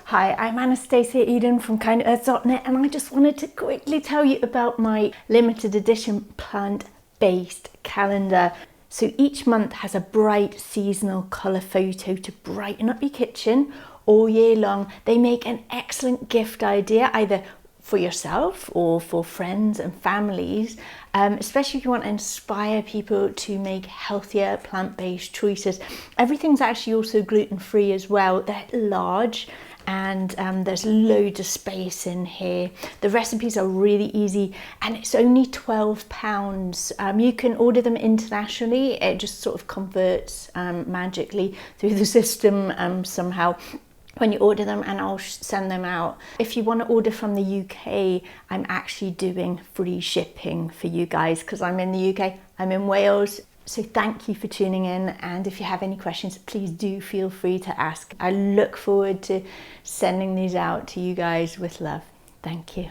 Hi, I'm Anastasia Eden from kindearth.net, and I just wanted to quickly tell you about my limited edition plant-based calendar. So each month has a bright seasonal colour photo to brighten up your kitchen all year long. They make an excellent gift idea, either for yourself or for friends and families, especially if you want to inspire people to make healthier plant-based choices. Everything's actually also gluten-free as well. They're large and there's loads of space in here. The recipes are really easy and it's only £12. You can order them internationally. It just sort of converts magically through the system somehow when you order them, and I'll send them out. If you want to order from the UK, I'm actually doing free shipping for you guys because I'm in the UK, I'm in Wales. So thank you for tuning in, and if you have any questions, please do feel free to ask. I look forward to sending these out to you guys with love. Thank you.